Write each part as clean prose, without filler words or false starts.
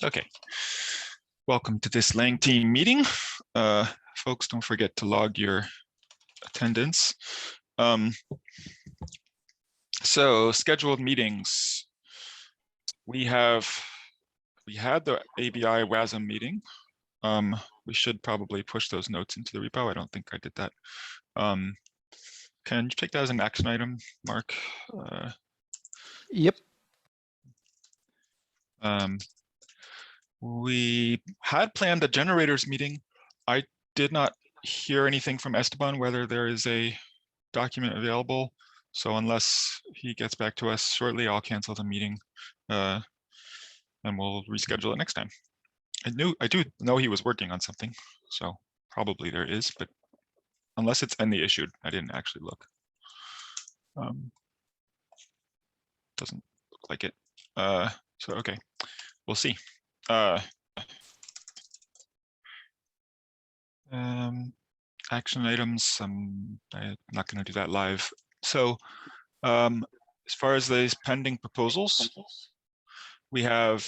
Okay. Welcome to this Lang team meeting. Folks, don't forget to log your attendance. So scheduled meetings. We had the ABI WASM meeting. We should probably push those notes into the repo. I don't think I did that. Can you take that as an action item, Mark? Yep. We had planned a generators meeting. I did not hear anything from Esteban whether there is a document available. So unless he gets back to us shortly, I'll cancel the meeting and we'll reschedule it next time. I do know he was working on something, so probably there is, but unless it's in the issued, I didn't actually look. Doesn't look like it. So okay, we'll see. Action items, I'm not going to do that live. So as far as these pending proposals, we have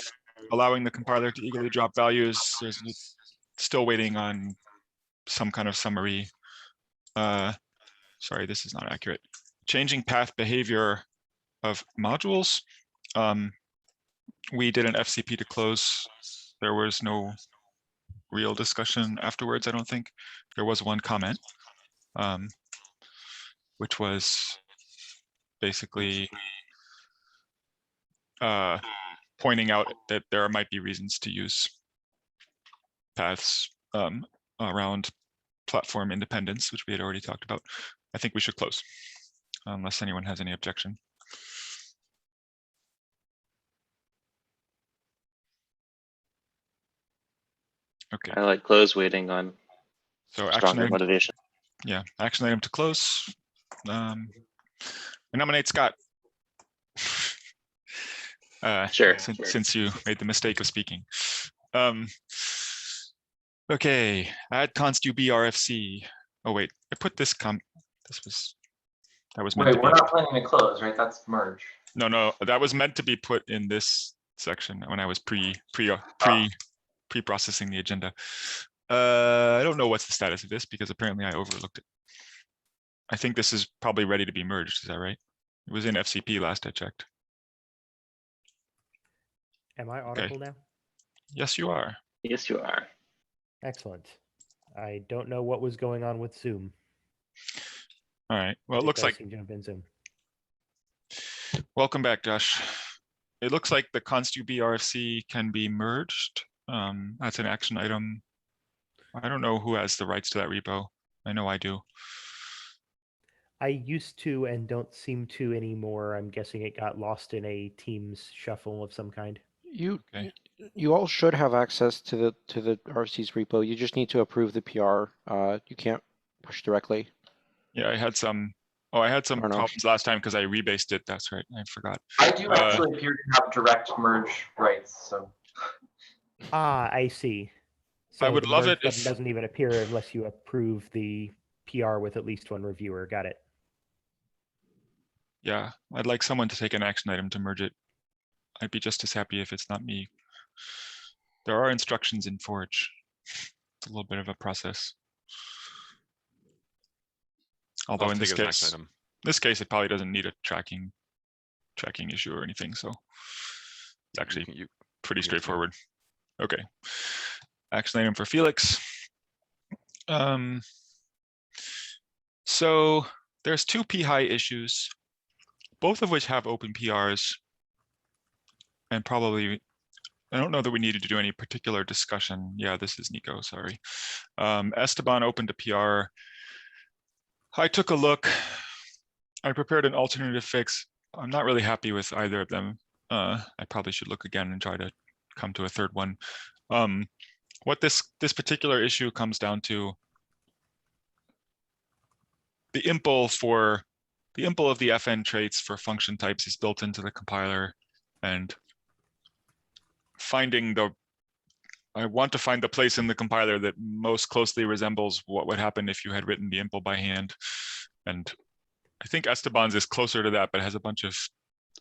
allowing the compiler to eagerly drop values. There's still waiting on some kind of summary. Sorry, this is not accurate. Changing path behavior of modules. We did an FCP to close. There was no real discussion afterwards, I don't think. There was one comment, which was basically pointing out that there might be reasons to use paths around platform independence, which we had already talked about. I think we should close, unless anyone has any objection. Okay. I like close, waiting on stronger motivation. Yeah, action item to close. I nominate Scott. Sure. Since you made the mistake of speaking. Okay, add const UB RFC. Oh wait, I put this that was meant wait, to we're be. not planning to close, right? That's merge. No, that was meant to be put in this section when I was pre-processing the agenda. I don't know what's the status of this because apparently I overlooked it. I think this is probably ready to be merged. Is that right? It was in FCP last I checked. Am I audible now? Yes, you are. Yes, you are. Excellent. I don't know what was going on with Zoom. All right. Well, it looks like jump in Zoom. Welcome back, Josh. It looks like the const UB RFC can be merged. That's an action item. I don't know who has the rights to that repo. I know I do. I used to and don't seem to anymore. I'm guessing it got lost in a Teams shuffle of some kind. You all should have access to the RFC's repo. You just need to approve the PR. You can't push directly. Yeah, I had some problems last time because I rebased it. That's right. I forgot. I do actually appear to have direct merge rights. So. I see. So I would love it if it doesn't even appear unless you approve the PR with at least one reviewer. Got it. Yeah, I'd like someone to take an action item to merge it. I'd be just as happy if it's not me. There are instructions in Forge. It's a little bit of a process. Although in this case, it probably doesn't need a tracking issue or anything. So it's actually pretty straightforward. Okay. Action item for Felix. So there's two p-high issues, both of which have open PRs. And probably, I don't know that we needed to do any particular discussion. Yeah, this is Nico, sorry. Esteban opened a PR. I took a look. I prepared an alternative fix. I'm not really happy with either of them. I probably should look again and try to come to a third one. What this particular issue comes down to, the impl of the FN traits for function types is built into the compiler, and I want to find the place in the compiler that most closely resembles what would happen if you had written the impl by hand. And I think Esteban's is closer to that, but has a bunch of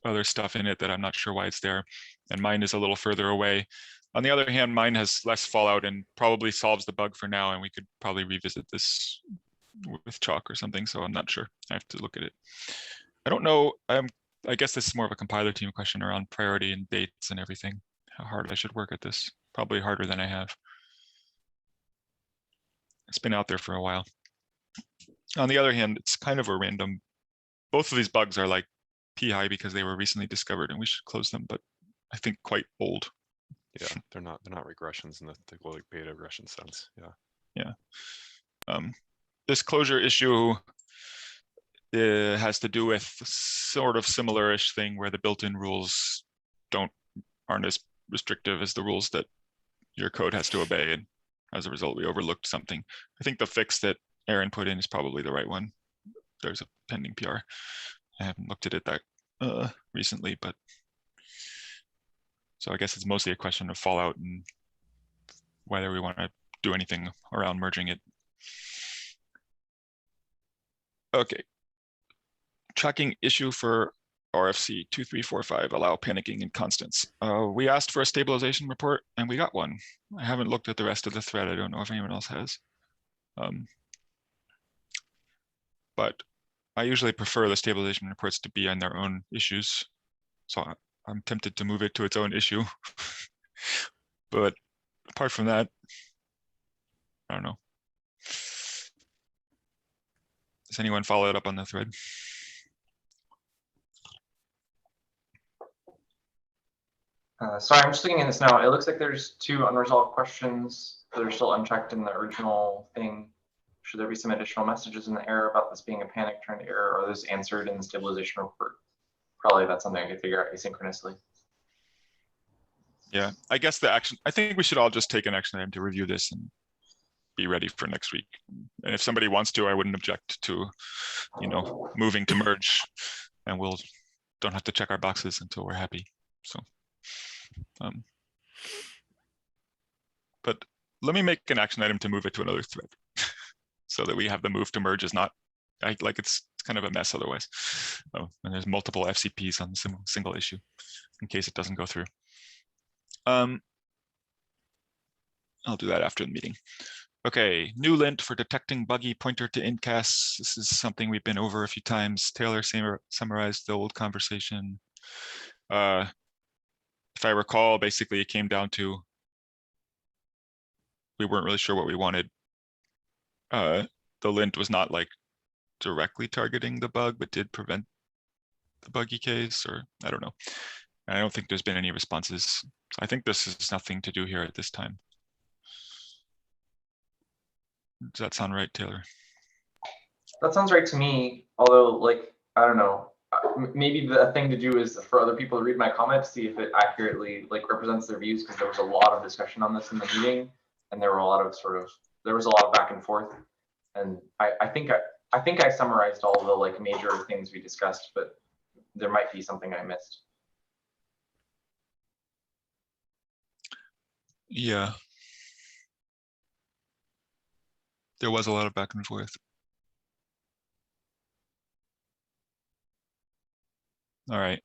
other stuff in it that I'm not sure why it's there. And mine is a little further away. On the other hand, mine has less fallout and probably solves the bug for now. And we could probably revisit this with chalk or something. So I'm not sure. I have to look at it. I don't know. I guess this is more of a compiler team question around priority and dates and everything. How hard I should work at this. Probably harder than I have. It's been out there for a while. On the other hand, it's kind of a random. Both of these bugs are like p-high because they were recently discovered and we should close them, but I think quite old. Yeah, they're not regressions in the like beta regression sense. Yeah. This closure issue has to do with sort of similar-ish thing where the built-in rules aren't as restrictive as the rules that your code has to obey, and as a result we overlooked something. I think the fix that Aaron put in is probably the right one. There's a pending PR. I haven't looked at it that recently, but so I guess it's mostly a question of fallout and whether we want to do anything around merging it. Okay. Tracking issue for RFC 2345, allow panicking in constants. We asked for a stabilization report and we got one. I haven't looked at the rest of the thread. I don't know if anyone else has. But I usually prefer the stabilization reports to be on their own issues. So I'm tempted to move it to its own issue. But apart from that, I don't know. Does anyone follow it up on the thread? Sorry, I'm just looking at this now. It looks like there's 2 unresolved questions that are still unchecked in the original thing. Should there be some additional messages in the error about this being a panic turned error, or are those answered in the stabilization report? Probably that's something I could figure out asynchronously. Yeah, I guess the action, I think we should all just take an action item to review this and be ready for next week. And if somebody wants to, I wouldn't object to, moving to merge, and don't have to check our boxes until we're happy. So, but let me make an action item to move it to another thread so that we have the move to merge is not, it's kind of a mess otherwise. Oh, and there's multiple FCPs on the single issue in case it doesn't go through. I'll do that after the meeting. Okay, new lint for detecting buggy pointer to incast. This is something we've been over a few times. Taylor summarized the old conversation. If I recall, basically it came down to we weren't really sure what we wanted. The lint was not like directly targeting the bug, but did prevent the buggy case, or I don't know. And I don't think there's been any responses. So I think this has nothing to do here at this time. Does that sound right, Taylor? That sounds right to me. Although, like, I don't know. Maybe the thing to do is for other people to read my comment to see if it accurately represents their views, because there was a lot of discussion on this in the meeting, and there were a lot of there was a lot of back and forth. And I think I summarized all the major things we discussed, but there might be something I missed. Yeah. There was a lot of back and forth. All right.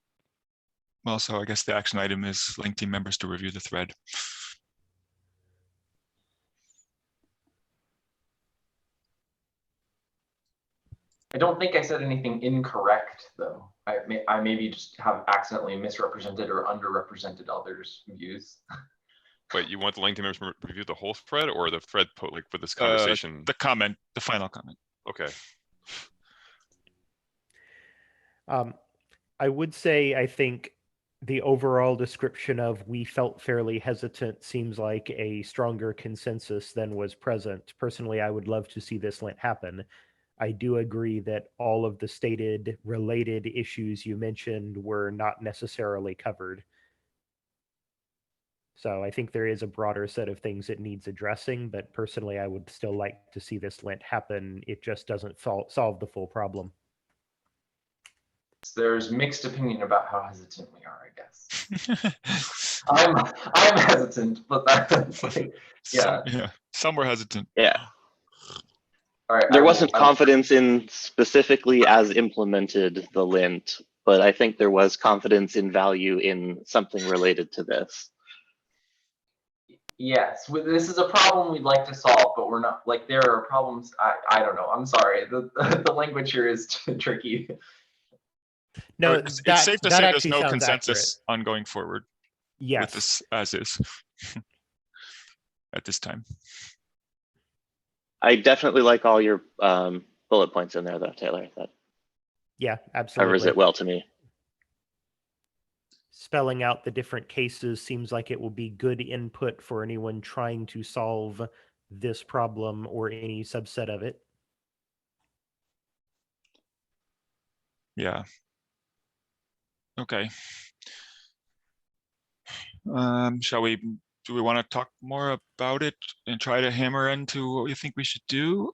Well, so I guess the action item is link team members to review the thread. I don't think I said anything incorrect, though. I maybe just have accidentally misrepresented or underrepresented others' views. Wait, you want the link team members to review the whole thread or the thread for this conversation? The comment, the final comment. Okay. I would say I think the overall description of we felt fairly hesitant seems like a stronger consensus than was present. Personally, I would love to see this lint happen. I do agree that all of the stated related issues you mentioned were not necessarily covered. So I think there is a broader set of things that needs addressing, but personally, I would still like to see this lint happen. It just doesn't solve the full problem. There's mixed opinion about how hesitant we are, I guess. I'm hesitant, but that's yeah. Some were hesitant. Yeah. All right. There wasn't confidence in specifically as implemented the lint but I think there was confidence in value in something related to this. Yes, this is a problem we'd like to solve, but we're not, like, there are problems, I don't know, I'm sorry, the language here is tricky. No, It's safe to that say there's actually no sounds consensus on going forward with Yes. this as is at this time. I definitely like all your bullet points in there, though, Taylor. That Yeah, covers absolutely. it well to me. Spelling out the different cases seems like it will be good input for anyone trying to solve this problem or any subset of it. Yeah. Okay. Do we want to talk more about it and try to hammer into what we think we should do?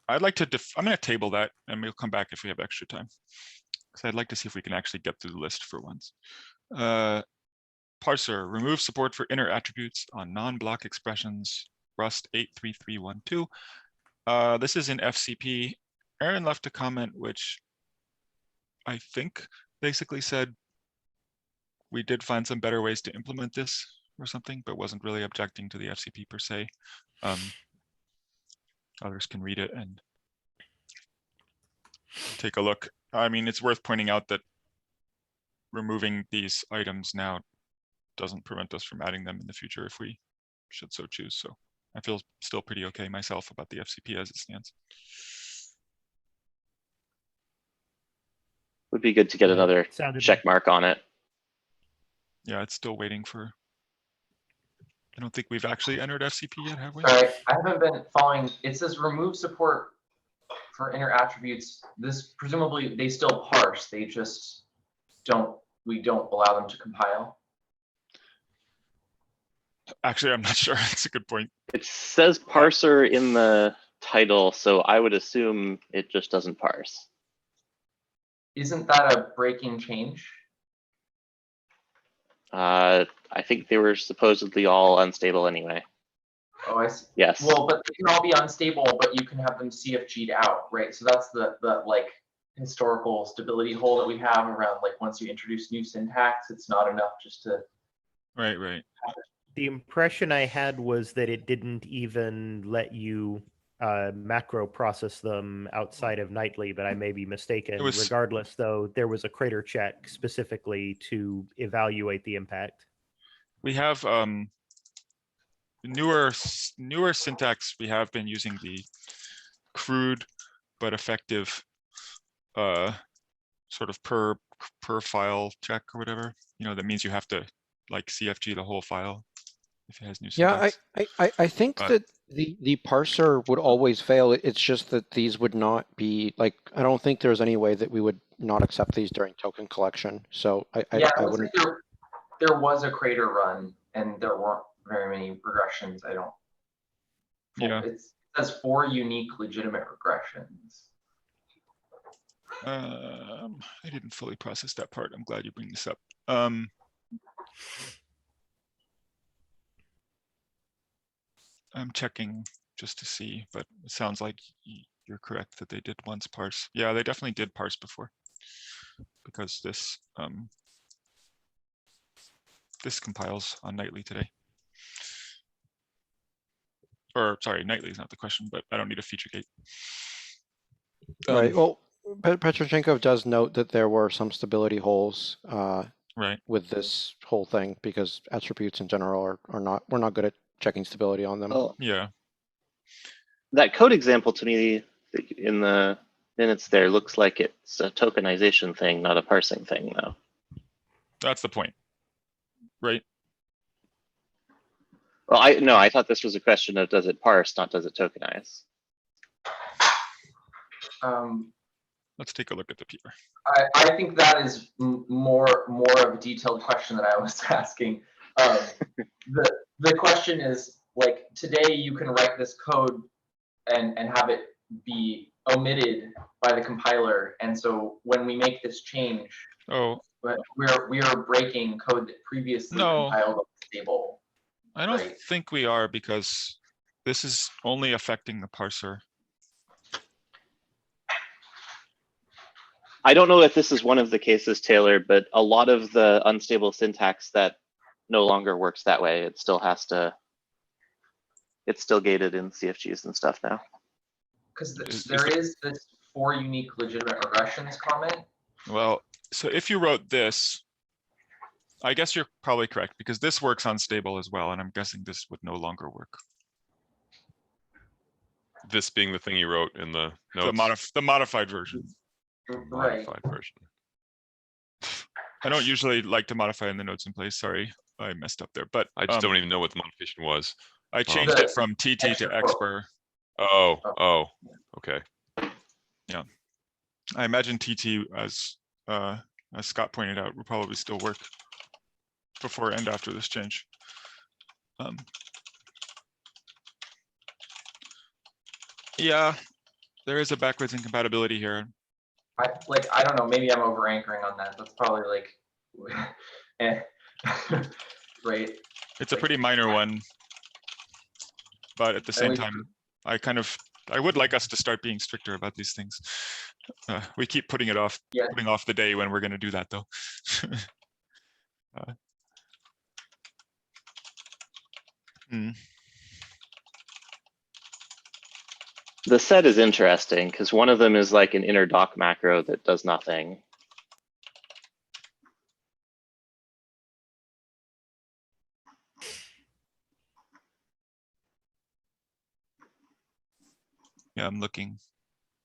I'd like to, I'm going to table that and we'll come back if we have extra time. Because I'd like to see if we can actually get through the list for once. Parser, remove support for inner attributes on non-block expressions, Rust 83312. This is in FCP. Aaron left a comment which I think basically said we did find some better ways to implement this or something, but wasn't really objecting to the FCP per se. Others can read it and take a look. I mean, it's worth pointing out that removing these items now doesn't prevent us from adding them in the future if we should so choose. So I feel still pretty okay myself about the FCP as it stands. Would be good to get another Sounded check mark on it. Yeah, it's still waiting for. I don't think we've actually entered FCP yet, have we? Sorry, I haven't been following. It says remove support for inner attributes. This presumably they still parse. They just don't. We don't allow them to compile. Actually, I'm not sure. That's a good point. It says parser in the title, so I would assume it just doesn't parse. Isn't that a breaking change? I think they were supposedly all unstable anyway. Oh, I see. Yes. Well, but they can all be unstable, but you can have them CFG'd out, right? So that's the like historical stability hole that we have around, like, once you introduce new syntax, it's not enough just to. Right, right. The impression I had was that it didn't even let you macro process them outside of nightly, but I may be mistaken. Regardless, though, there was a crater check specifically to evaluate the impact. We have newer syntax. We have been using the crude but effective sort of per file check or whatever. You know, that means you have to like CFG the whole file if it has new syntax. Yeah, I think that the parser would always fail. It's just that these would not be like, I don't think there's any way that we would not accept these during token collection. So I wouldn't. There was a crater run and there weren't very many regressions. I don't. Yeah. It says 4 unique legitimate regressions. I didn't fully process that part. I'm glad you bring this up. I'm checking just to see, but it sounds like you're correct that they did once parse. Yeah, they definitely did parse before, because this this compiles on nightly today. Or sorry, nightly is not the question, but I don't need a feature gate. Right. Well, Petrochenkov does note that there were some stability holes right with this whole thing, because attributes in general we're not good at checking stability on them. Oh, yeah. That code example to me in the minutes there looks like it's a tokenization thing, not a parsing thing, though. That's the point, right? Well, I thought this was a question of does it parse, not does it tokenize. Let's take a look at the PR. I think that is more of a detailed question that I was asking. The question is, like, today you can write this code and have it be omitted by the compiler, and so when we make this change, but we are breaking code that previously compiled stable. I don't think we are, because this is only affecting the parser. I don't know if this is one of the cases, Taylor, but a lot of the unstable syntax that no longer works that way. It still has to. It's still gated in CFGs and stuff now. Because Is there is this 4 unique legitimate regressions comment. Well, so if you wrote this, I guess you're probably correct because this works unstable as well, and I'm guessing this would no longer work. This being the thing you wrote in the notes. The modified version. Right. Modified version. I don't usually like to modify in the notes in place. Sorry, I messed up there. But I just don't even know what the modification was. I changed it from TT to extra quote. expr. Oh, okay. I imagine TT, as Scott pointed out, will probably still work before and after this change. Yeah, there is a backwards incompatibility here. I don't know, maybe I'm over anchoring on that. That's probably like right. It's a pretty minor one, but at the same least- time, I would like us to start being stricter about these things. We keep putting it off, Yeah. putting off the day when we're going to do that, though. The set is interesting because one of them is like an inner doc macro that does nothing. Yeah, I'm looking.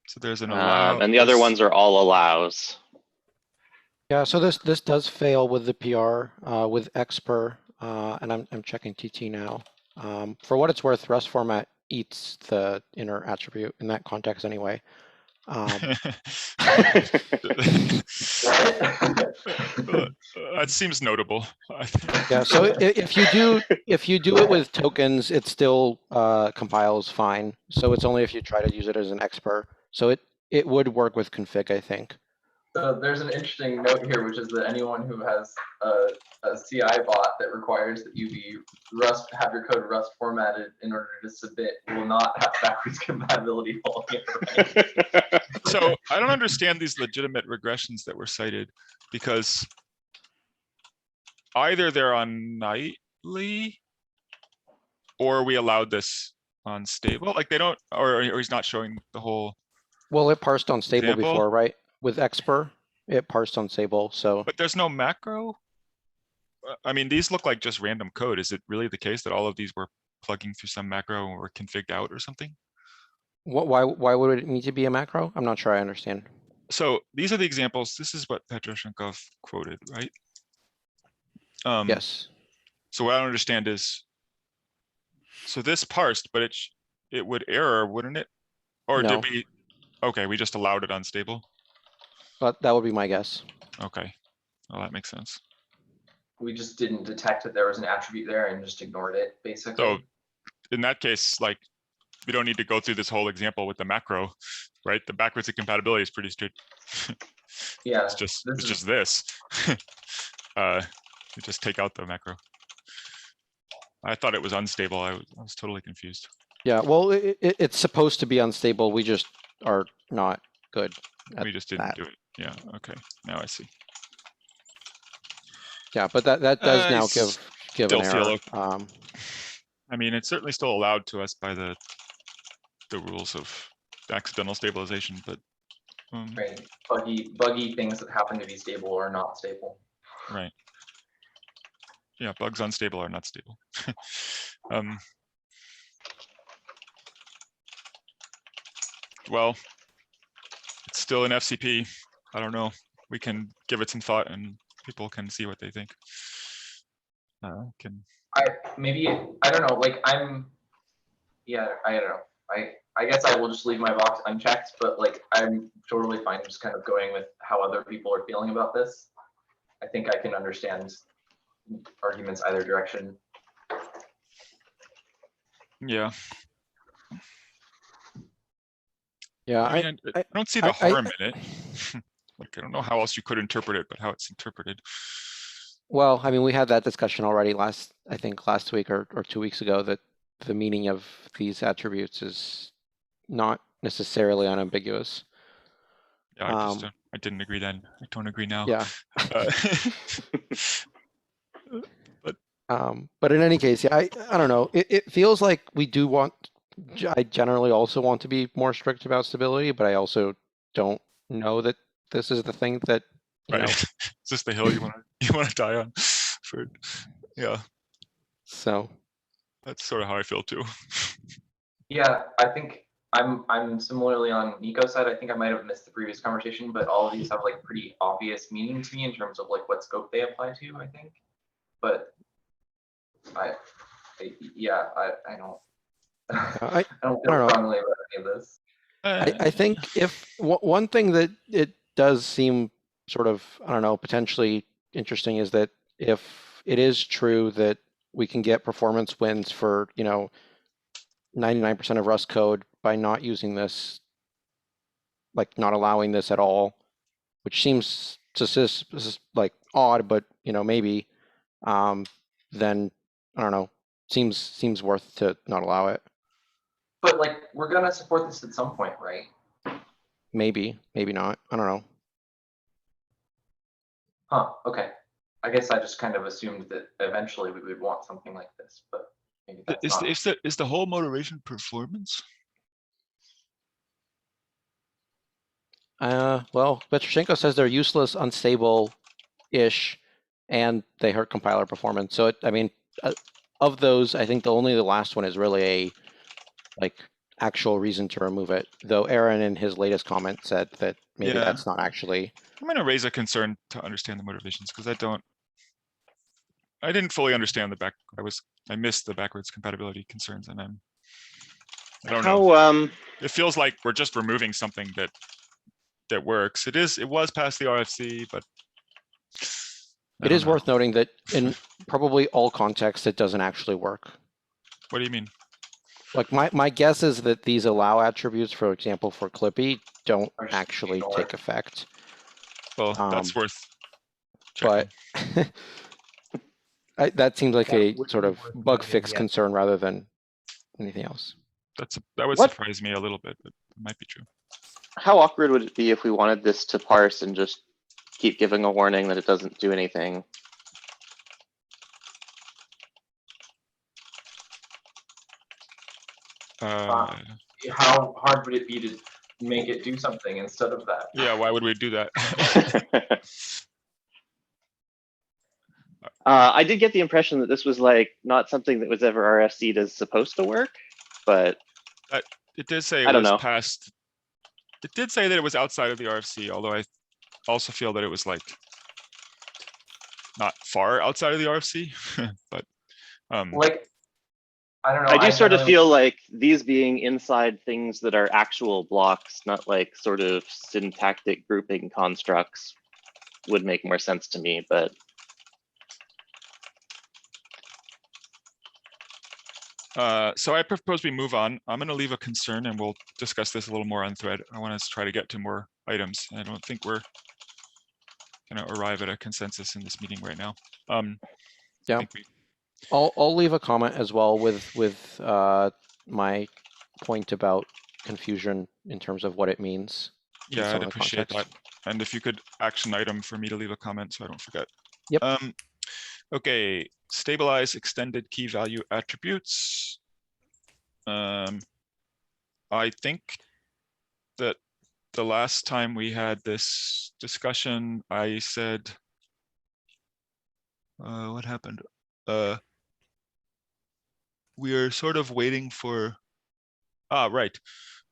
So there's an allow. And the other ones are all allows. Yeah, so this does fail with the PR with expr, and I'm checking TT now. For what it's worth, Rust format eats the inner attribute in that context anyway. That seems notable. Yeah, so if you do it with tokens, it still compiles fine. So it's only if you try to use it as an expr. So it would work with config, I think. So there's an interesting note here, which is that anyone who has a CI bot that requires that you have your code Rust formatted in order to submit will not have backwards compatibility all over. So I don't understand these legitimate regressions that were cited because either they're on nightly or we allowed this on stable. Like they don't, or he's not showing the whole. Well, it parsed on stable Example? before, right? With expr, it parsed on stable. So But there's no macro. I mean, these look like just random code. Is it really the case that all of these were plugging through some macro and were configured out or something? why would it need to be a macro? I'm not sure I understand. So these are the examples. This is what Petroshenkov quoted, right? Yes. So what I don't understand is, so this parsed, but it would error, wouldn't it? Or No. did we? Okay, we just allowed it unstable. But that would be my guess. Okay, well that makes sense. We just didn't detect that there was an attribute there and just ignored it, basically. So in that case, like we don't need to go through this whole example with the macro, right? The backwards incompatibility is pretty straight. Yeah, It's just this this. You just take out the macro. I thought it was unstable. I was totally confused. Yeah, well, it's supposed to be unstable. We just are not good at We just didn't that. do it. Yeah. Okay. Now I see. Yeah, but that does now I give an still feel error. I mean, it's certainly still allowed to us by the rules of accidental stabilization, but right. Buggy things that happen to be stable or not stable. right. Yeah, bugs unstable are not stable. Well, it's still an FCP. I don't know. We can give it some thought and people can see what they think. I don't know, like I don't know. I guess I will just leave my box unchecked, but like I'm totally fine just kind of going with how other people are feeling about this. I think I can understand arguments either direction. Yeah. Yeah, I mean, I don't see the harm in it. Like, I don't know how else you could interpret it, but how it's interpreted. well, I mean, we had that discussion already I think last week or 2 weeks ago, that the meaning of these attributes is not necessarily unambiguous. Yeah, I just I didn't agree then. I don't agree now. Yeah. Uh, But in any case, yeah, I don't know. It feels like we do want, I generally also want to be more strict about stability, but I also don't know that this is the thing that, you right. know, Is this the hill you want to die on? For yeah, so. that's sort of how I feel too. Yeah, I think I'm similarly on Nico's side. I think I might have missed the previous conversation, but all of these have like pretty obvious meaning to me in terms of like what scope they apply to, I think. But yeah, I don't I I don't I feel don't know. strongly about any of this. I think if one thing that it does seem sort of, I don't know, potentially interesting is that if it is true that we can get performance wins for, 99% of Rust code by not using this, like not allowing this at all, which seems like odd, but maybe, then I don't know, seems worth to not allow it. But like we're gonna support this at some point, right? Maybe not. I don't know. Huh, okay. I guess I just kind of assumed that eventually we would want something like this, but maybe that's not. Is the whole motivation performance? Well, Petroshenko says they're useless, unstable-ish, and they hurt compiler performance. So, I mean, of those, I think only the last one is really a actual reason to remove it. Though Aaron in his latest comment said that maybe Yeah. that's not actually. I'm going to raise a concern to understand the motivations because I didn't fully understand I missed the backwards compatibility concerns, and I don't know. How It feels like we're just removing something that works. It was past the RFC, but It is worth noting that in probably all contexts, it doesn't actually work. What do you mean? Like my guess is that these allow attributes, for example, for Clippy, don't Or just actually ignore take it. effect. Well, that's worth checking. But that seems like That a would sort be of worth bug noting, fix yes. concern rather than anything else. That would What? surprise me a little bit, but it might be true. how awkward would it be if we wanted this to parse and just keep giving a warning that it doesn't do anything? How hard would it be to make it do something instead of that? Yeah, why would we do that? I did get the impression that this was like not something that was ever RFC'd as supposed to work, but It did say I it don't was know. past. It did say that it was outside of the RFC, although I also feel that it was like not far outside of the RFC, but Like, I don't know. I do sort of generally- feel like these being inside things that are actual blocks, not like sort of syntactic grouping constructs, would make more sense to me, but so I propose we move on. I'm going to leave a concern and we'll discuss this a little more on thread. I want to try to get to more items. I don't think we're going to arrive at a consensus in this meeting right now. Yeah. I think I'll leave a comment as well with my point about confusion in terms of what it means. in yeah, some I'd of the appreciate that. context. And if you could action item for me to leave a comment so I don't forget. Yep. Okay, stabilize extended key value attributes. I think that the last time we had this discussion, I said, what happened? We are sort of waiting for, right.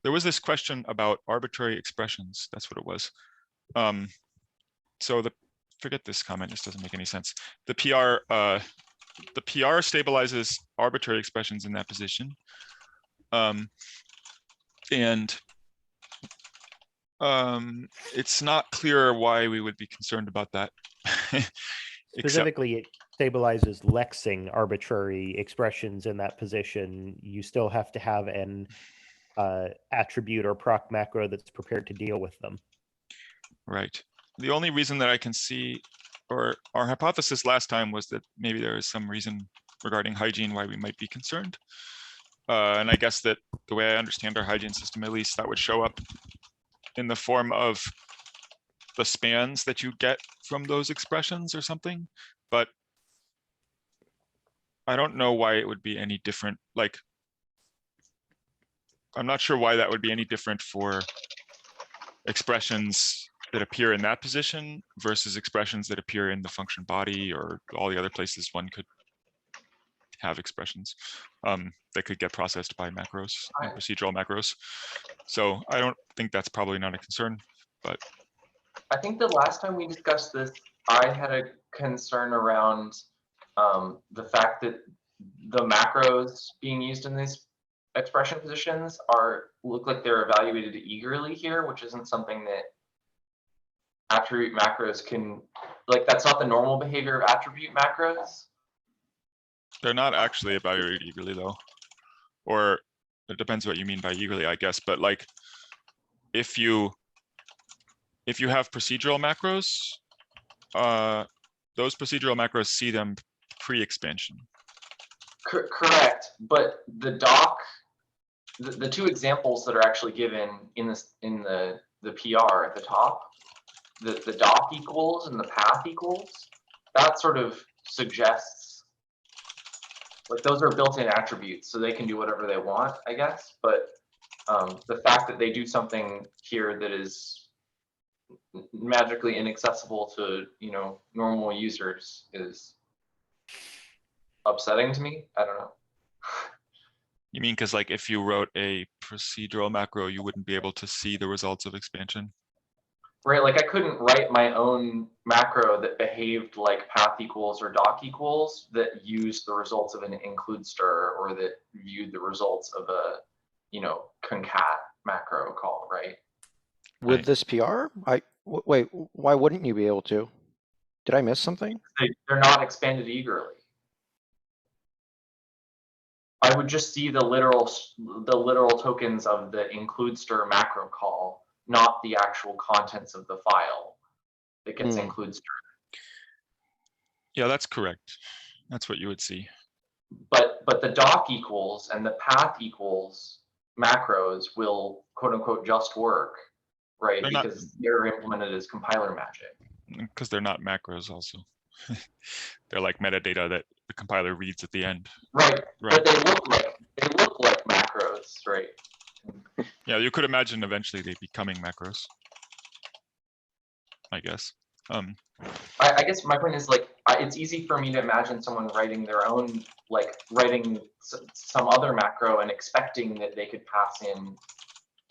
There was this question about arbitrary expressions. That's what it was. So forget this comment, this doesn't make any sense. The PR stabilizes arbitrary expressions in that position. It's not clear why we would be concerned about that. Except, Specifically, it stabilizes lexing arbitrary expressions in that position. You still have to have an attribute or proc macro that's prepared to deal with them. right. The only reason that I can see, or our hypothesis last time was that maybe there is some reason regarding hygiene why we might be concerned. And I guess that the way I understand our hygiene system, at least, that would show up in the form of the spans that you get from those expressions or something, but I don't know why it would be any different. Like, I'm not sure why that would be any different for expressions that appear in that position versus expressions that appear in the function body or all the other places one could have expressions that could get processed by macros and procedural macros. So I don't think that's probably not a concern, but I think the last time we discussed this, I had a concern around the fact that the macros being used in these expression positions look like they're evaluated eagerly here, which isn't something that attribute macros can, like, that's not the normal behavior of attribute macros. they're not actually evaluated eagerly though. Or it depends what you mean by eagerly, I guess, but like if you have procedural macros, those procedural macros see them pre-expansion. Correct, but the doc, the two examples that are actually given in this the PR at the top, the doc equals and the path equals, that sort of suggests like those are built-in attributes, so they can do whatever they want, I guess. But the fact that they do something here that is magically inaccessible to normal users is upsetting to me. I don't know. You mean because like if you wrote a procedural macro, you wouldn't be able to see the results of expansion? Right, like I couldn't write my own macro that behaved like path equals or doc equals that used the results of an include stir or that viewed the results of a, concat macro call, right? With Right. this PR, wait, why wouldn't you be able to? Did I miss something? They're not expanded eagerly. I would just see the literal tokens of the include stir macro call, not the actual contents of the file that gets include stir. Yeah, that's correct. That's what you would see. But the doc equals and the path equals macros will quote unquote just work, right? They're not- Because they're implemented as compiler magic. Because they're not macros also. They're like metadata that the compiler reads at the end. Right. Right. But they look like macros, right? Yeah, you could imagine eventually they becoming macros, I guess. I guess my point is like, it's easy for me to imagine someone writing their own, like writing some other macro and expecting that they could pass in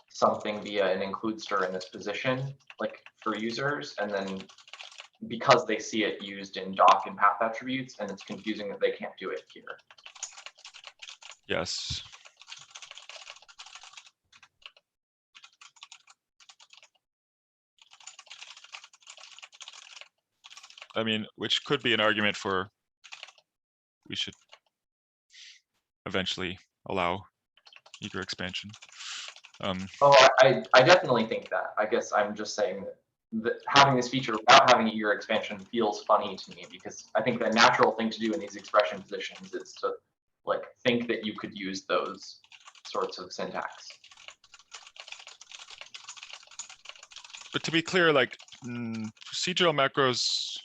something via an include stir in this position, like for users, and then because they see it used in doc and path attributes, and it's confusing that they can't do it here. Yes. I mean, which could be an argument for we should eventually allow eager expansion. Oh, I definitely think that. I guess I'm just saying that having this feature without having eager expansion feels funny to me, because I think the natural thing to do in these expression positions is to like think that you could use those sorts of syntax. But to be clear, like procedural macros,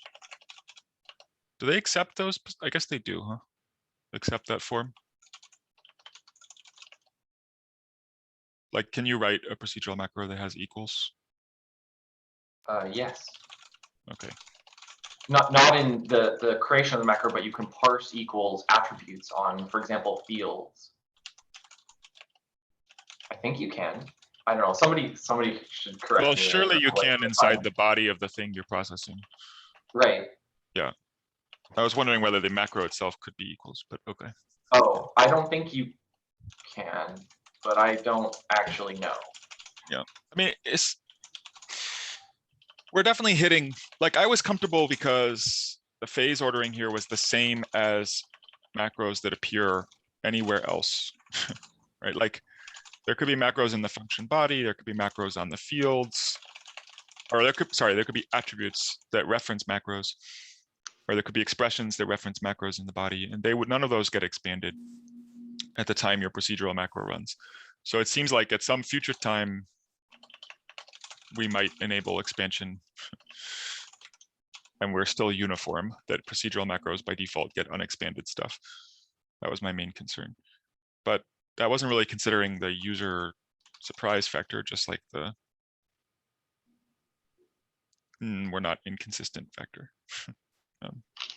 do they accept those? I guess they do, huh? Accept that form? Like, can you write a procedural macro that has equals? Yes. Okay. Not in the creation of the macro, but you can parse equals attributes on, for example, fields. I think you can. I don't know. Somebody should correct me. Well, surely you can inside the body of the thing you're processing. Right. Yeah. I was wondering whether the macro itself could be equals, but okay. Oh, I don't think you can, but I don't actually know. Yeah. I mean, we're definitely hitting, like I was comfortable because the phase ordering here was the same as macros that appear anywhere else, right? Like there could be macros in the function body, there could be macros on the fields, or there could be attributes that reference macros, or there could be expressions that reference macros in the body, and none of those get expanded at the time your procedural macro runs. So it seems like at some future time, we might enable expansion and we're still uniform, that procedural macros by default get unexpanded stuff. That was my main concern. But that wasn't really considering the user surprise factor, just like the we're not inconsistent factor.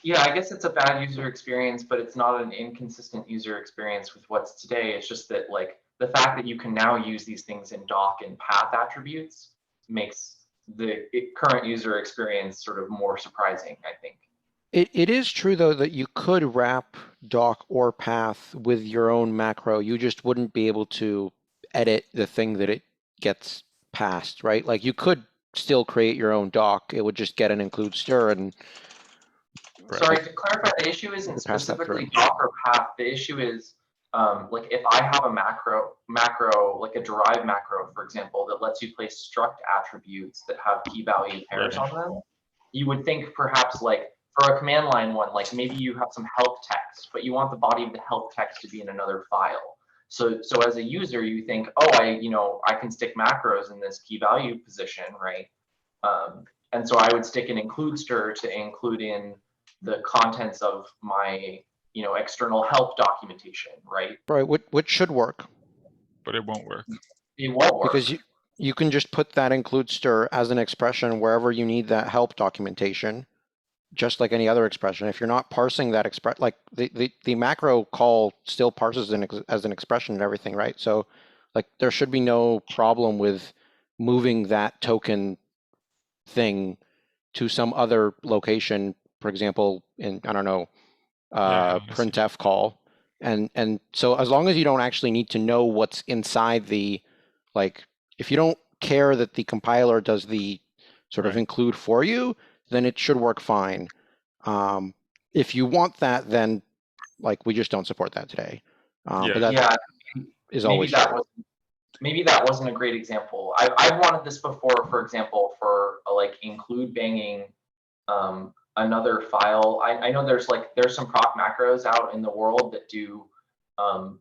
Yeah, I guess it's a bad user experience, but it's not an inconsistent user experience with what's today. It's just that like the fact that you can now use these things in doc and path attributes makes the current user experience sort of more surprising, I think. It is true though that you could wrap doc or path with your own macro. You just wouldn't be able to edit the thing that it gets passed, right? Like you could still create your own doc. It would just get an include stir and Sorry, to clarify, the issue isn't pass that specifically through. doc or path. The issue is like if I have a macro, like a derived macro, for example, that lets you place struct attributes that have key value pairs on them, you would think perhaps like for a command line one, like maybe you have some help text, but you want the body of the help text to be in another file. So as a user, you think, oh, I can stick macros in this key value position, right? And so I would stick an include stir to include in the contents of my, external help documentation, right? Right, which should work. But it won't work. It won't work. Because you can just put that include stir as an expression wherever you need that help documentation, just like any other expression. If you're not parsing that like the macro call still parses as an expression and everything, right? So like there should be no problem with moving that token thing to some other location, for example, in, I don't know, I see. printf call. And so as long as you don't actually need to know what's inside the, like, if you don't care that the compiler does the sort of Right. include for you, then it should work fine. If you want that, then like we just don't support that today. But that Yeah, is maybe always that true. was maybe that wasn't a great example. I've wanted this before, for example, for like include banging another file. I know there's some proc macros out in the world that do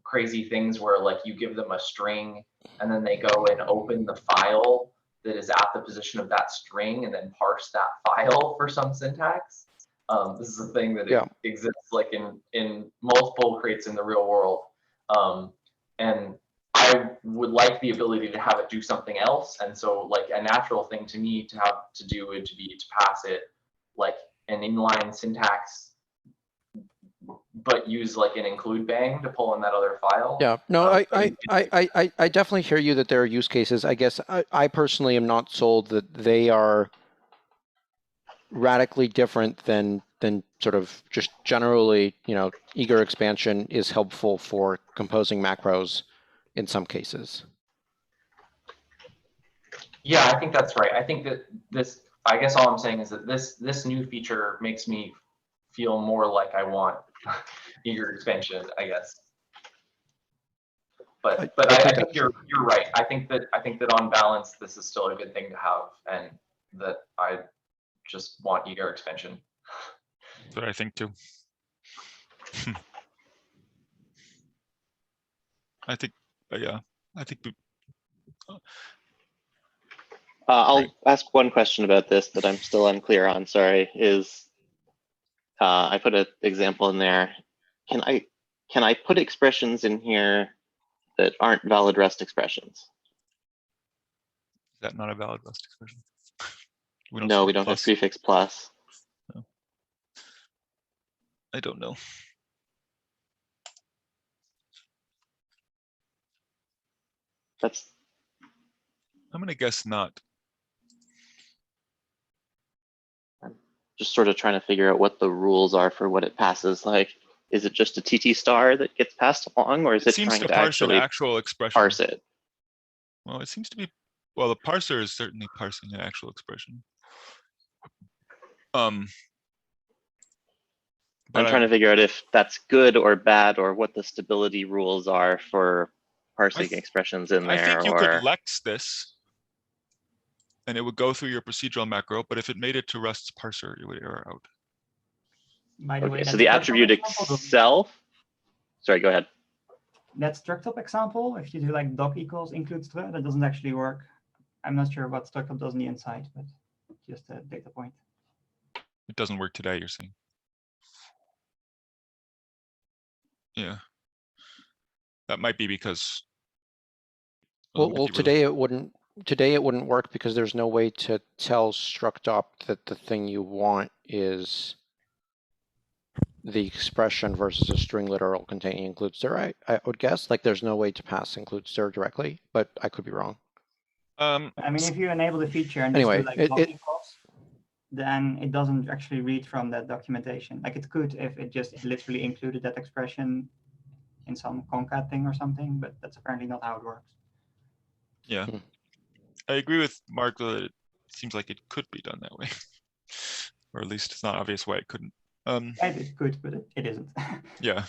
crazy things where like you give them a string and then they go and open the file that is at the position of that string and then parse that file for some syntax. This is a thing that exists like in multiple crates in the real world. And I would like the ability to have it do something else. And so like a natural thing to me to have to do would be to pass it like an inline syntax, but use like an include bang to pull in that other file. Yeah, no, I definitely hear you that there are use cases. I guess I personally am not sold that they are radically different than sort of just generally, eager expansion is helpful for composing macros in some cases. Yeah, I think that's right. I think that I guess all I'm saying is that this new feature makes me feel more like I want eager expansion, I guess. But I think you're right. I think that on balance, this is still a good thing to have, and that I just want eager expansion. That's what I think too. I think, yeah, I think I'll ask one question about this that I'm still unclear on. Sorry, I put an example in there. Can I put expressions in here that aren't valid rest expressions? Is that not a valid rest expression? No, we don't have prefix plus. No. I don't know. I'm gonna guess not. I'm just sort of trying to figure out what the rules are for what it passes. Like, is it just a TT star that gets passed along, or is it seems trying to to parse an actually actual expression. parse it? Well, it seems to be. Well, the parser is certainly parsing an actual expression. I'm trying to figure out if that's good or bad, or what the stability rules are for parsing expressions in there. I think you or... could lex this, and it would go through your procedural macro, but if it made it to Rust's parser, it would error out. By the way, Okay, so the attribute itself. Sorry, go ahead. That struct up example, if you do like doc equals include str, that doesn't actually work. I'm not sure what Stoichkop does on the inside, but just a data point. It doesn't work today, you're saying? Yeah. That might be because. Well, today it wouldn't work because there's no way to tell struct_op that the thing you want is the expression versus a string literal containing include stir. I would guess like there's no way to pass include stir directly, but I could be wrong. I mean, if you enable the feature and Anyway, just do like Buggy calls, then it doesn't actually read from that documentation. Like it could if it just literally included that expression in some concat thing or something, but that's apparently not how it works. Yeah, I agree with Mark that it seems like it could be done that way, or at least it's not obvious why it couldn't. It could, but it isn't. Yeah.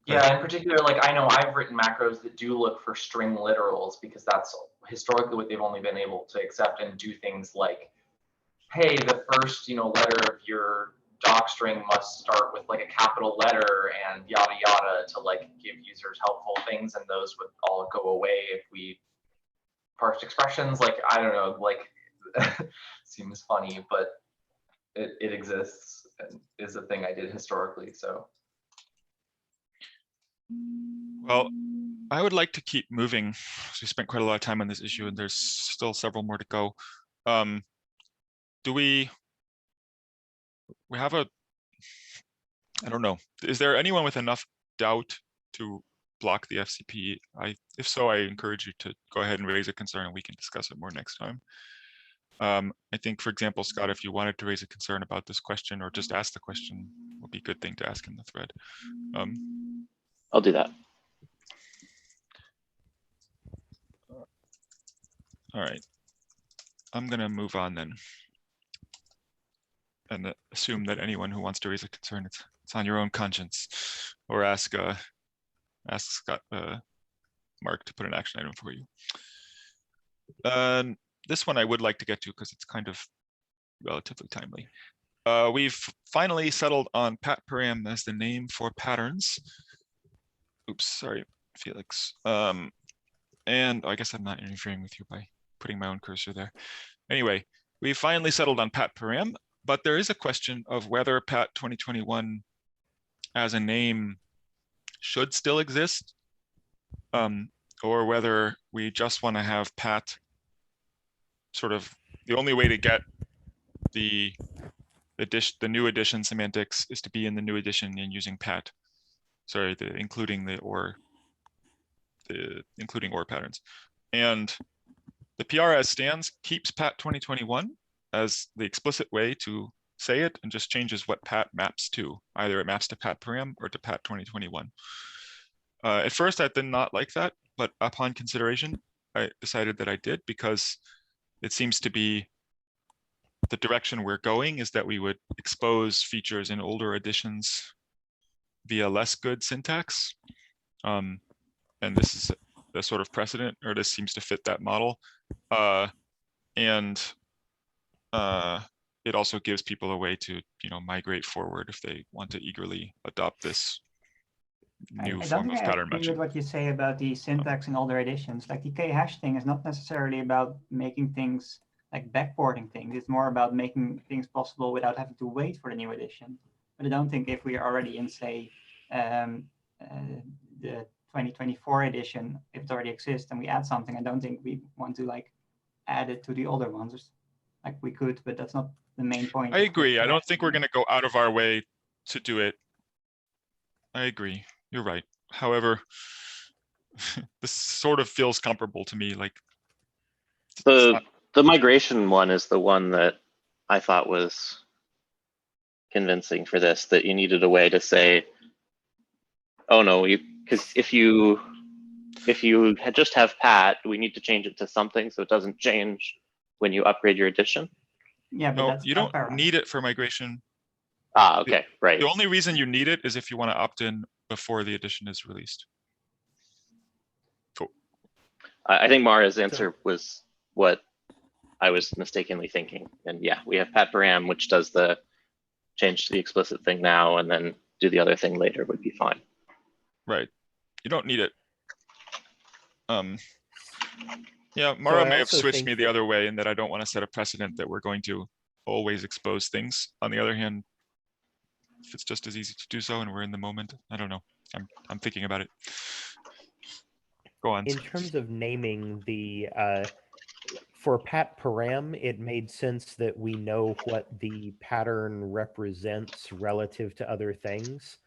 Yeah, in particular, like I know I've written macros that do look for string literals because that's historically what they've only been able to accept and do things like, hey, the first, letter of your doc string must start with like a capital letter and yada yada to like give users helpful things, and those would all go away if we parsed expressions. Like I don't know, like seems funny, but it exists and is a thing I did historically. So. Well, I would like to keep moving. We spent quite a lot of time on this issue, and there's still several more to go. Do we have a? I don't know. Is there anyone with enough doubt to block the FCP? If so, I encourage you to go ahead and raise a concern, and we can discuss it more next time. I think, for example, Scott, if you wanted to raise a concern about this question or just ask the question, would be a good thing to ask in the thread. I'll do that. All right, I'm gonna move on then, and assume that anyone who wants to raise a concern, it's on your own conscience, or ask Scott, Mark to put an action item for you. This one I would like to get to because it's kind of relatively timely. We've finally settled on pat param as the name for patterns. Oops, sorry, Felix. And I guess I'm not interfering with you by putting my own cursor there. Anyway, we finally settled on pat param, but there is a question of whether pat 2021 as a name should still exist, or whether we just want to have pat sort of the only way to get the new edition semantics is to be in the new edition and using pat. Sorry, including or patterns. And the PR as stands keeps pat 2021 as the explicit way to say it and just changes what pat maps to. Either it maps to pat param or to pat 2021. At first I did not like that, but upon consideration, I decided that I did because it seems to be the direction we're going is that we would expose features in older editions via less good syntax. And this is the sort of precedent, or this seems to fit that model. And it also gives people a way to, migrate forward if they want to eagerly adopt this new form of pattern matching. I agree with what you say about the syntax in older editions. Like the k-hash thing is not necessarily about making things like backporting things. It's more about making things possible without having to wait for the new edition. But I don't think if we are already in, say, the 2024 edition, if it already exists and we add something, I don't think we want to like add it to the older ones. Like we could, but that's not the main point. I agree. I don't think we're going to go out of our way to do it. I agree. You're right. However, this sort of feels comparable to me. Like the migration one is the one that I thought was convincing for this, that you needed a way to say, oh no, because if you just have pat, we need to change it to something so it doesn't change when you upgrade your edition. Yeah, but no, you don't need it for migration. Okay, right. The only reason you need it is if you want to opt in before the edition is released. Cool. I think Mara's answer was what I was mistakenly thinking. And yeah, we have pat param, which does the change to the explicit thing now and then do the other thing later would be fine. Right. You don't need it. Yeah, Mara I may have also switched think me the that- other way in that I don't want to set a precedent that we're going to always expose things. On the other hand, if it's just as easy to do so and we're in the moment, I don't know. I'm thinking about it. Go on. In terms of naming the for Pat Param, it made sense that we know what the pattern represents relative to other things.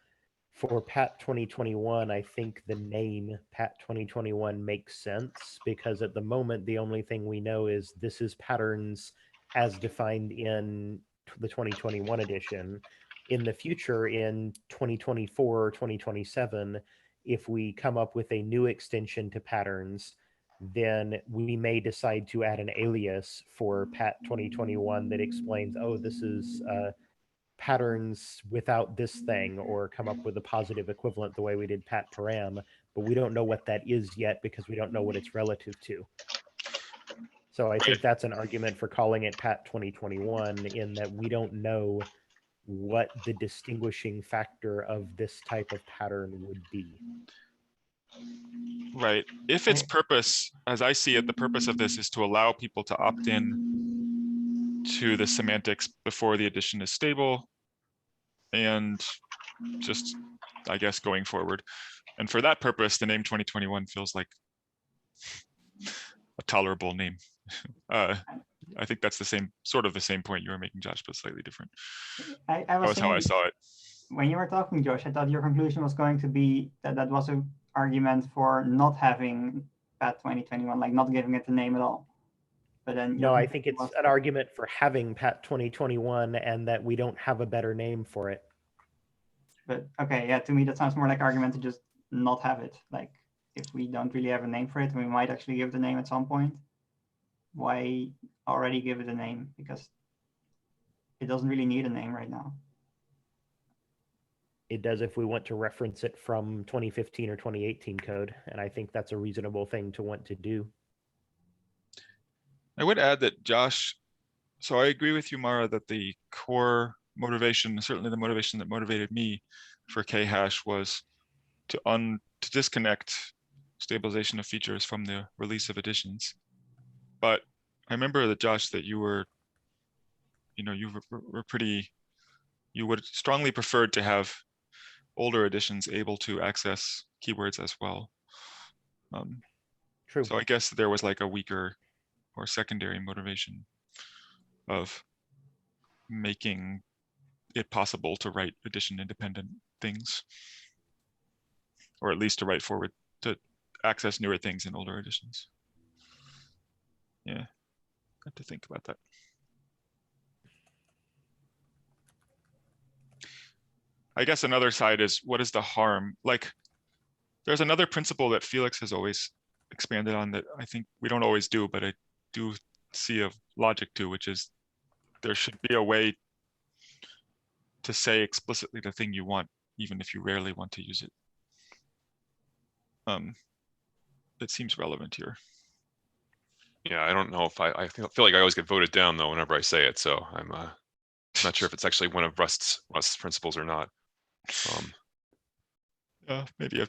For Pat 2021, I think the name Pat 2021 makes sense because at the moment, the only thing we know is this is patterns as defined in the 2021 edition. In the future, in 2024 or 2027, if we come up with a new extension to patterns, then we may decide to add an alias for Pat 2021 that explains, oh, this is patterns without this thing, or come up with a positive equivalent the way we did Pat Param, but we don't know what that is yet because we don't know what it's relative to. So I think that's an argument for calling it Pat 2021 in that we don't know what the distinguishing factor of this type of pattern would be. Right. If its purpose, as I see it, the purpose of this is to allow people to opt in to the semantics before the edition is stable and just, I guess, going forward. And for that purpose, the name 2021 feels like a tolerable name. I think that's the same, sort of the same point you were making, Josh, but slightly different. I That was was how I thinking, saw it. when you were talking, Josh, I thought your conclusion was going to be that that was an argument for not having Pat 2021, like not giving it a name at all. But then No, your I think conclusion it's was an argument for having Pat 2021 and that we don't have a better name for it. But okay, yeah, to me that sounds more like argument to just not have it. Like if we don't really have a name for it, we might actually give it a name at some point. Why already give it a name? Because it doesn't really need a name right now. It does if we want to reference it from 2015 or 2018 code, and I think that's a reasonable thing to want to do. I would add that Josh, so I agree with you, Mara, that the core motivation, certainly the motivation that motivated me for K-hash was to disconnect stabilization of features from the release of editions. But I remember that, Josh, that you were, you were pretty, you would strongly preferred to have older editions able to access keywords as well. True. So I guess there was like a weaker or secondary motivation of making it possible to write edition independent things, or at least to write forward to access newer things in older editions. Yeah, got to think about that. I guess another side is, what is the harm? Like, there's another principle that Felix has always expanded on that I think we don't always do, but I do see a logic to, which is there should be a way to say explicitly the thing you want, even if you rarely want to use it. That seems relevant here. Yeah, I don't know if I feel like I always get voted down though whenever I say it, so I'm not sure if it's actually one of Rust's principles or not. Maybe a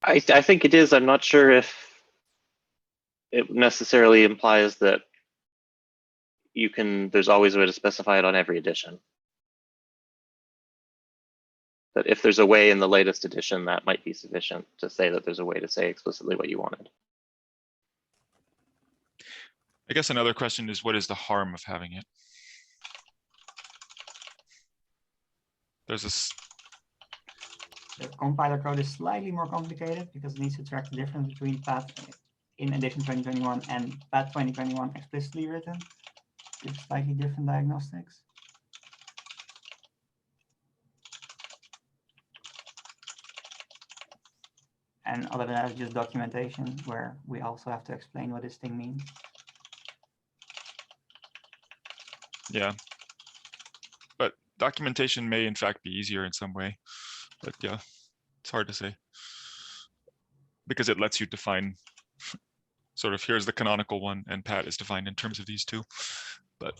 I think it is. I'm not sure if it necessarily implies that there's always a way to specify it on every edition. That if there's a way in the latest edition, that might be sufficient to say that there's a way to say explicitly what you wanted. I guess another question is, what is the harm of having it? There's this. The compiler code is slightly more complicated because it needs to track the difference between Pat in edition 2021 and Pat 2021 explicitly written. Gives slightly different diagnostics. And other than that, it's just documentation where we also have to explain what this thing means. Yeah. But documentation may in fact be easier in some way, but yeah, it's hard to say. Because it lets you define sort of, here's the canonical one, and Pat is defined in terms of these two. But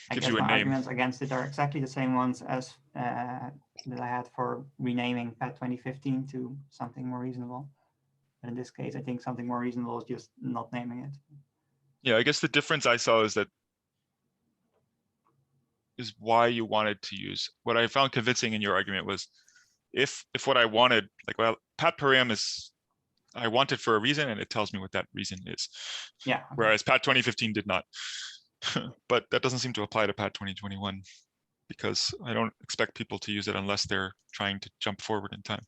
I Gives guess you a my name. arguments against it are exactly the same ones as that I had for renaming PAT 2015 to something more reasonable. But in this case, I think something more reasonable is just not naming it. Yeah, I guess the difference I saw is why you wanted to use. What I found convincing in your argument was if what I wanted, like, well, pat param is I want it for a reason and it tells me what that reason is. Yeah. Okay. Whereas pat 2015 did not. But that doesn't seem to apply to pat 2021 because I don't expect people to use it unless they're trying to jump forward in time.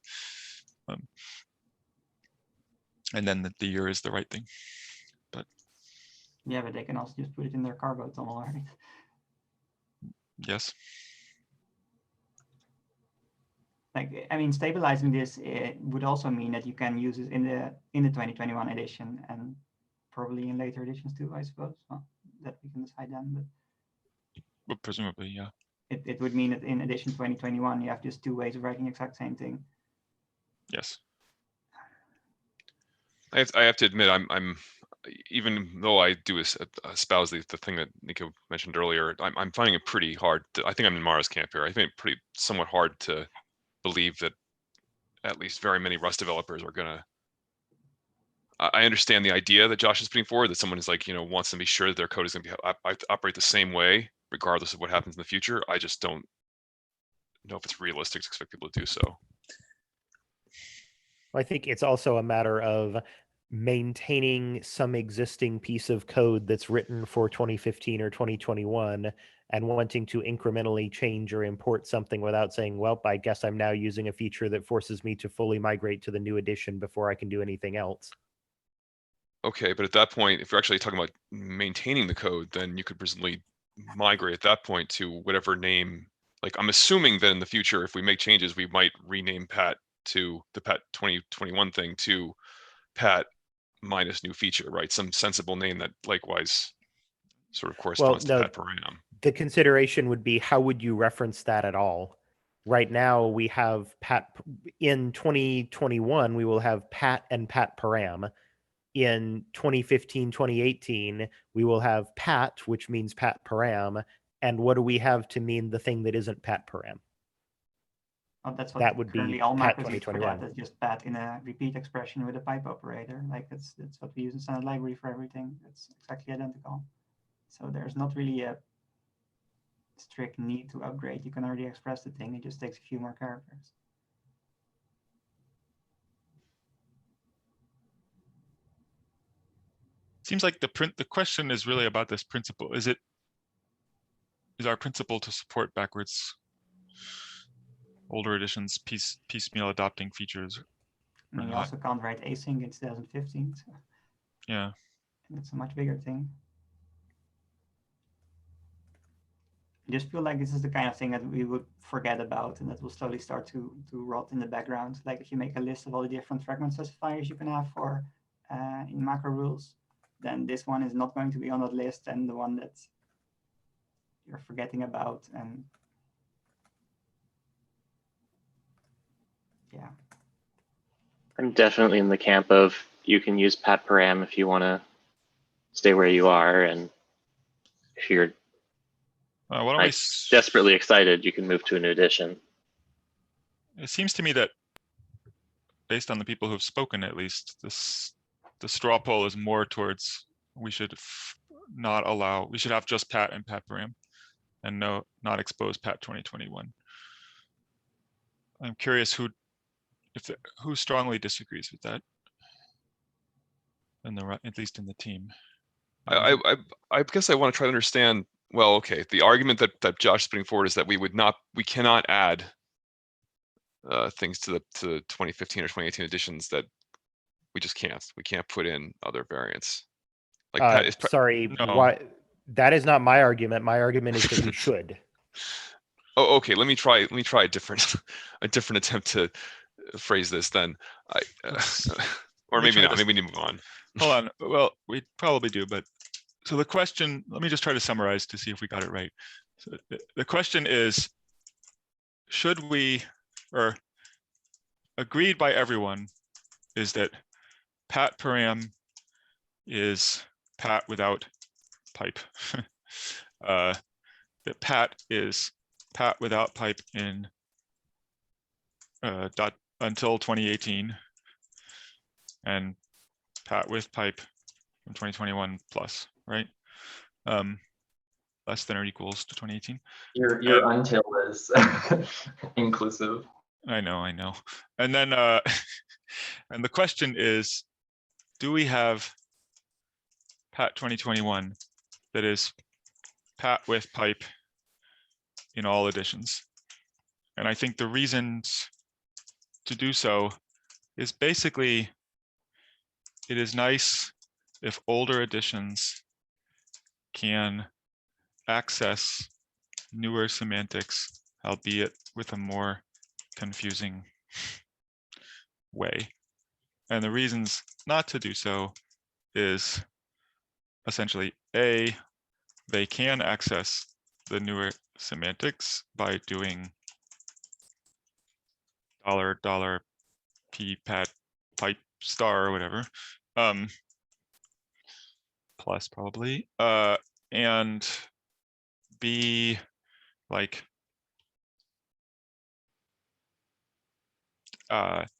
And then the year is the right thing. Yeah, but they can also just put it in their cargo tunnel, right? Yes. Like, I mean, stabilizing this, it would also mean that you can use it in the 2021 edition and probably in later editions too, I suppose. Well, that we can decide then, But presumably, yeah. it would mean that in edition 2021, you have just two ways of writing the exact same thing. Yes. I have to admit, I'm even though I do espouse the thing that Nico mentioned earlier, I'm finding it pretty hard. I think I'm in Mara's camp here. I think it's somewhat hard to believe that at least very many Rust developers are gonna. I understand the idea that Josh is putting forward, that someone is like, wants to be sure that their code is going to operate the same way, regardless of what happens in the future. I just don't know if it's realistic to expect people to do so. I think it's also a matter of maintaining some existing piece of code that's written for 2015 or 2021 and wanting to incrementally change or import something without saying, well, I guess I'm now using a feature that forces me to fully migrate to the new edition before I can do anything else. Okay, but at that point, if you're actually talking about maintaining the code, then you could presumably migrate at that point to whatever name. Like, I'm assuming that in the future, if we make changes, we might rename Pat to the Pat 2021 thing to Pat minus new feature, right? Some sensible name that likewise sort of corresponds to Pat param. The consideration would be, how would you reference that at all? Right now, we have Pat in 2021, we will have Pat and Pat param. In 2015, 2018, we will have Pat, which means Pat param. And what do we have to mean the thing that isn't Pat param? Oh, that's what that would currently be all Pat macros use for 2021. that. That's just Pat in a repeat expression with a pipe operator. Like that's what we use in standard library for everything. It's exactly identical. So there's not really a strict need to upgrade. You can already express the thing. It just takes a few more characters. Seems like the question is really about this principle. Is our principle to support backwards older editions piecemeal adopting features? And you also can't write async in 2015. So. Yeah. And it's a much bigger thing. I just feel like this is the kind of thing that we would forget about and that will slowly start to rot in the background. Like if you make a list of all the different fragment specifiers you can have for in macro rules, then this one is not going to be on that list and the one that you're forgetting about. And yeah. I'm definitely in the camp of you can use Pat param if you want to stay where you are, and if you're desperately excited, you can move to a new edition. It seems to me that based on the people who've spoken, at least, the straw poll is more towards we should we should have just Pat and Pat param and not expose Pat 2021. I'm curious who strongly disagrees with that, at least in the team. I guess I want to try to understand. Well, okay, the argument that Josh is putting forward is that we cannot add things to the 2015 or 2018 editions that we just can't. We can't put in other variants. Like sorry, no. why? That is not my argument. My argument is that we should. Oh, okay. Let me try a different attempt to phrase this then. Or maybe not. Maybe we need to move on. Hold on. Well, we probably do, but so the question, let me just try to summarize to see if we got it right. So the question is, should we, or agreed by everyone, is that Pat param is Pat without pipe. that Pat is Pat without pipe in dot until 2018, and Pat with pipe from 2021 plus, right? Less than or equals to 2018. Your until is inclusive. I know. And then and the question is, do we have Pat 2021 that is Pat with pipe in all editions? And I think the reasons to do so is basically, it is nice if older editions can access newer semantics, albeit with a more confusing way. And the reasons not to do so is essentially A, they can access the newer semantics by doing $, $p pat pipe star or whatever, plus probably, and B, like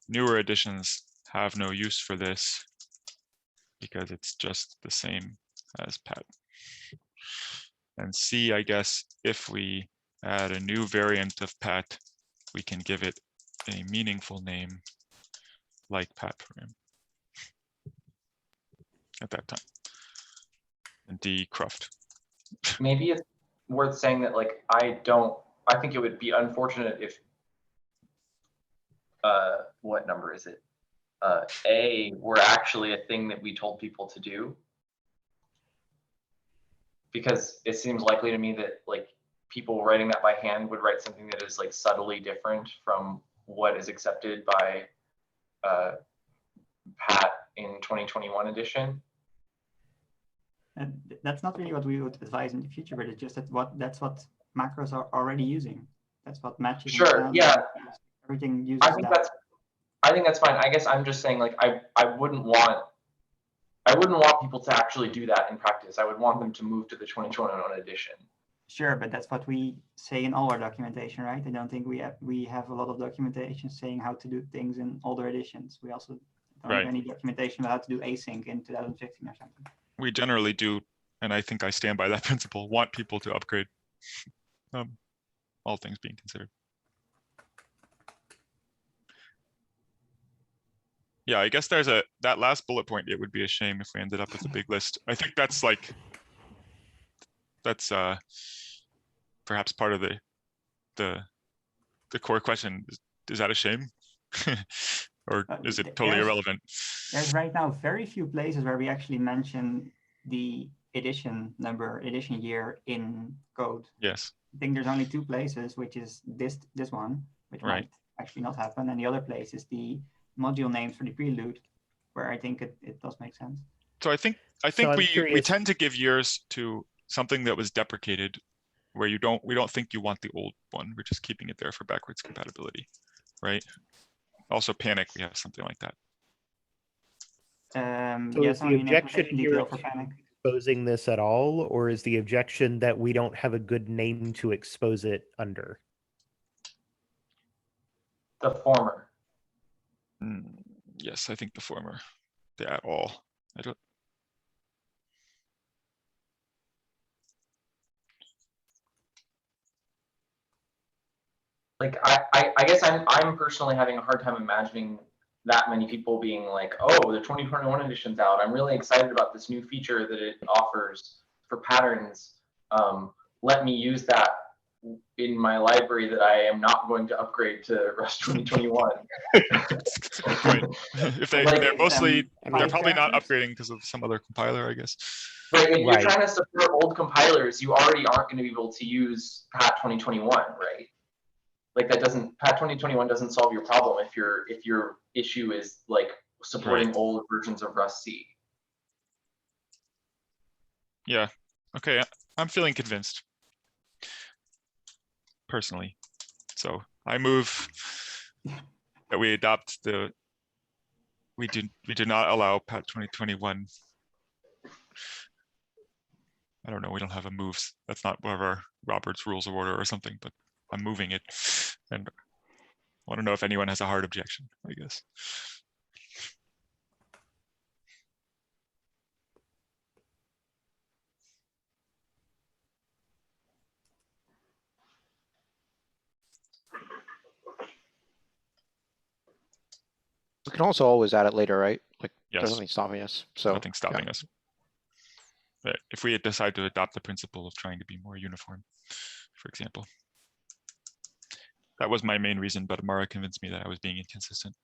newer editions have no use for this because it's just the same as Pat. And C, I guess if we add a new variant of Pat, we can give it a meaningful name like Pat param at that time. And D, Cruft. Maybe it's worth saying that, like, I think it would be unfortunate if what number is it? A were actually a thing that we told people to do. Because it seems likely to me that, like, people writing that by hand would write something that is, like, subtly different from what is accepted by Pat in 2021 edition. And that's not really what we would advise in the future, but it's just that that's what macros are already using. That's what matches. Sure. Yeah. Everything uses I think that's fine. I guess I'm just saying, like, I wouldn't want people to actually do that in practice. I would want them to move to the 2021 edition. Sure, but that's what we say in all our documentation, right? I don't think we have a lot of documentation saying how to do things in older editions. We also don't have any documentation about how to do async in 2015 or something. We generally do, and I think I stand by that principle, want people to upgrade, all things being considered. Yeah, I guess there's that last bullet point. It would be a shame if we ended up with a big list. I think that's perhaps part of the core question. Is that a shame? Or is it totally irrelevant? There's right now very few places where we actually mention the edition number, edition year in code. Yes. I think there's only 2 places, which is this one, which might actually not happen, and the other place is the module names for the prelude, where I think it does make sense. So I think we tend to give years to something that was deprecated, where we don't think you want the old one. We're just keeping it there for backwards compatibility, right? Also Panic, we have something like that. So is the objection here for Panic exposing this at all, or is the objection that we don't have a good name to expose it under? The former. Yes, I think the former. The at all. I don't. Like, I guess I'm personally having a hard time imagining that many people being like, oh, the 2021 edition's out. I'm really excited about this new feature that it offers for patterns. Let me use that in my library that I am not going to upgrade to Rust 2021. Right. If they're mostly, they're probably not upgrading because of some other compiler, I guess. But if you're trying to support old compilers, you already aren't going to be able to use Pat 2021, right? Like, that doesn't, Pat 2021 doesn't solve your problem if your issue is, like, supporting old versions of Rust C. Yeah. Okay. I'm feeling convinced personally. So I move that we adopt we do not allow Pat 2021 I don't know, we don't have a moves. That's not one of our Robert's rules of order or something, but I'm moving it. And I want to know if anyone has a hard objection, I guess. We can also always add it later, right? Like, Yes. there's nothing stopping us. So Nothing stopping us. But if we decide to adopt the principle of trying to be more uniform, for example. That was my main reason, but Amara convinced me that I was being inconsistent.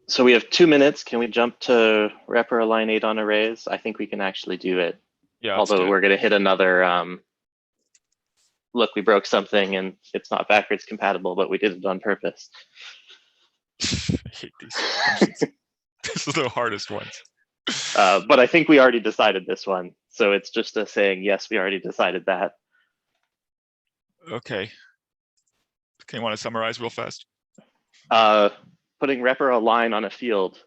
So we have 2 minutes. Can we jump to rep or align 8 on arrays? I think we can actually do it. Yeah, let's Although do we're going to hit another, look, we broke something and it's not backwards compatible, but we did it on purpose. it. I hate these functions. This is the hardest ones. But I think we already decided this one. So it's just a saying, yes, we already decided that. Okay. Okay, want to summarize real fast? Putting rep or align on a field,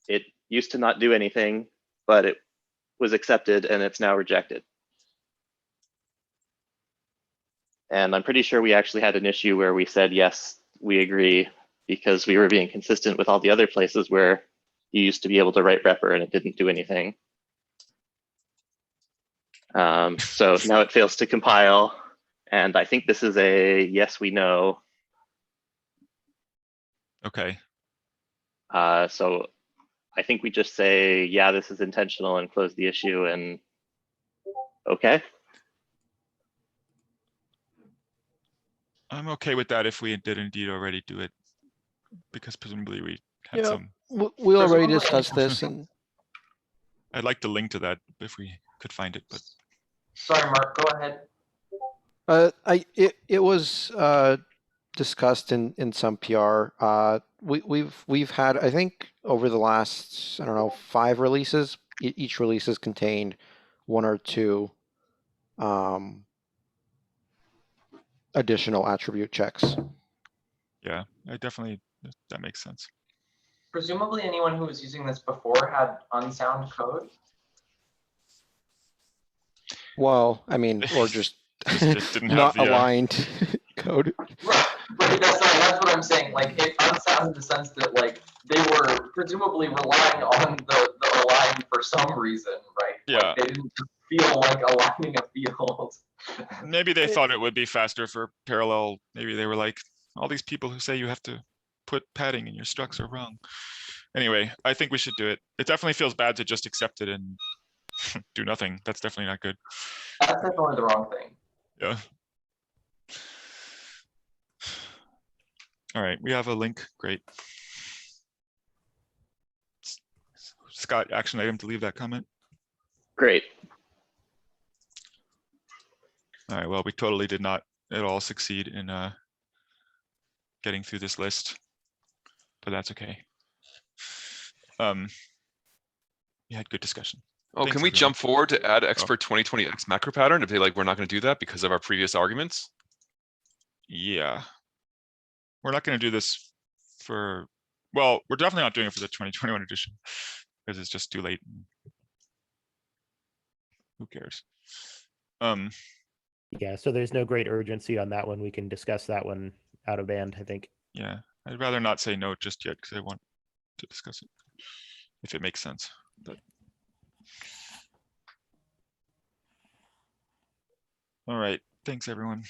it used to not do anything, but it was accepted and it's now rejected. And I'm pretty sure we actually had an issue where we said, yes, we agree, because we were being consistent with all the other places where you used to be able to write repr and it didn't do anything. So now it fails to compile. And I think this is a yes, we know. Okay. So I think we just say, yeah, this is intentional and close the issue and okay. I'm okay with that if we did indeed already do it, because presumably we had Yeah. some. we already Presumably- discussed this, and I'd like to link to that if we could find it, but Sorry, Mark, go ahead. it was discussed in some PR. We've had, I think, over the last, I don't know, 5 releases. Each release has contained 1 or 2 additional attribute checks. yeah, I definitely, that makes sense. Presumably anyone who was using this before had unsound code. Well, I mean, or just Just didn't have not the, aligned code. Right, that's what I'm saying. Like, it's unsound in the sense that, like, they were presumably relying on the align for some reason, right? Yeah. Like, they didn't just feel like aligning a field. Maybe they thought it would be faster for parallel. Maybe they were like, all these people who say you have to put padding in your structs are wrong. Anyway, I think we should do it. It definitely feels bad to just accept it and do nothing. That's definitely not good. That's definitely the wrong thing. Yeah. All right, we have a link. Great. Scott, action item to leave that comment. Great. All right, well, we totally did not at all succeed in getting through this list, but that's okay. We had good discussion. Oh, Thanks, can we everyone. jump forward to add expert 2020X macro pattern if they like, we're not going to do that because of our previous arguments? Yeah. We're not going to do this for, well, we're definitely not doing it for the 2021 edition because it's just too late. Who cares? Yeah, so there's no great urgency on that one. We can discuss that one out of band, I think. Yeah, I'd rather not say no just yet because I want to discuss it if it makes sense. But all right, thanks everyone.